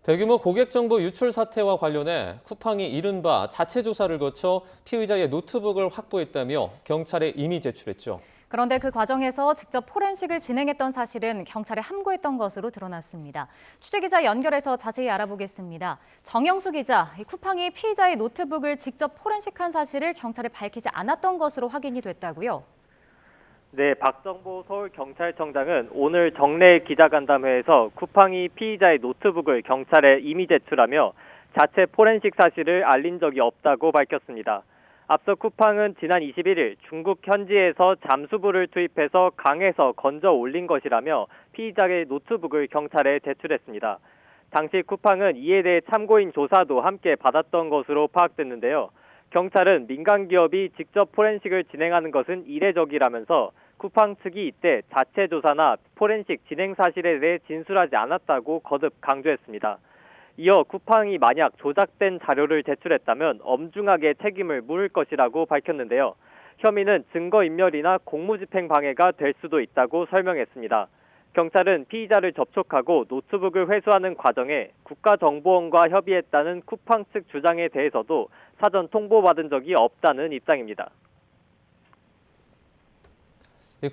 대규모 고객 정보 유출 사태와 관련해 쿠팡이 이른바 자체 조사를 거쳐 피의자의 노트북을 확보했다며 경찰에 이미 제출했죠. 그런데 그 과정에서 직접 포렌식을 진행했던 사실은 경찰에 함구했던 것으로 드러났습니다. 취재기자 연결해서 자세히 알아보겠습니다. 정영수 기자, 쿠팡이 피의자의 노트북을 직접 포렌식한 사실을 경찰에 밝히지 않았던 것으로 확인이 됐다고요? 네, 박정보 서울경찰청장은 오늘 정례 기자간담회에서 쿠팡이 피의자의 노트북을 경찰에 이미 제출하며 자체 포렌식 사실을 알린 적이 없다고 밝혔습니다. 앞서 쿠팡은 지난 21일 중국 현지에서 잠수부를 투입해서 강에서 건져 올린 것이라며 피의자의 노트북을 경찰에 제출했습니다. 당시 쿠팡은 이에 대해 참고인 조사도 함께 받았던 것으로 파악됐는데요. 경찰은 민간 기업이 직접 포렌식을 진행하는 것은 이례적이라면서 쿠팡 측이 이때 자체 조사나 포렌식 진행 사실에 대해 진술하지 않았다고 거듭 강조했습니다. 이어 쿠팡이 만약 조작된 자료를 제출했다면 엄중하게 책임을 물을 것이라고 밝혔는데요. 혐의는 증거인멸이나 공무집행 방해가 될 수도 있다고 설명했습니다. 경찰은 피의자를 접촉하고 노트북을 회수하는 과정에 국가정보원과 협의했다는 쿠팡 측 주장에 대해서도 사전 통보받은 적이 없다는 입장입니다.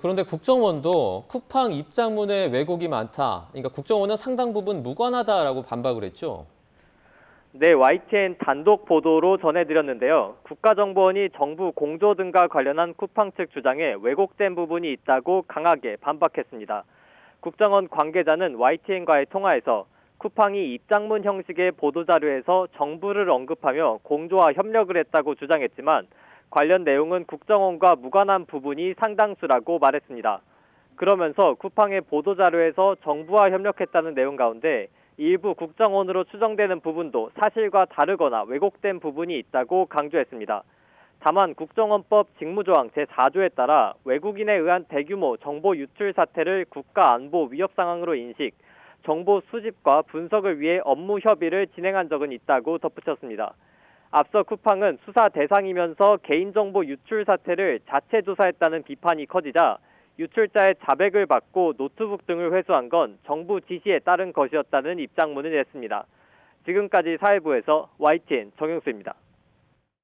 그런데 국정원도 쿠팡 입장문에 왜곡이 많다. 그러니까 국정원은 상당 부분 무관하다라고 반박을 했죠. 네, YTN 단독 보도로 전해드렸는데요. 국가정보원이 정부 공조 등과 관련한 쿠팡 측 주장에 왜곡된 부분이 있다고 강하게 반박했습니다. 국정원 관계자는 YTN과의 통화에서 쿠팡이 입장문 형식의 보도자료에서 정부를 언급하며 공조와 협력을 했다고 주장했지만 관련 내용은 국정원과 무관한 부분이 상당수라고 말했습니다. 그러면서 쿠팡의 보도자료에서 정부와 협력했다는 내용 가운데 일부 국정원으로 추정되는 부분도 사실과 다르거나 왜곡된 부분이 있다고 강조했습니다. 다만 국정원법 직무조항 제4조에 따라 외국인에 의한 대규모 정보 유출 사태를 국가안보 위협 상황으로 인식, 정보 수집과 분석을 위해 업무 협의를 진행한 적은 있다고 덧붙였습니다. 앞서 쿠팡은 수사 대상이면서 개인정보 유출 사태를 자체 조사했다는 비판이 커지자 유출자의 자백을 받고 노트북 등을 회수한 건 정부 지시에 따른 것이었다는 입장문을 냈습니다. 지금까지 사회부에서 YTN 정영수입니다.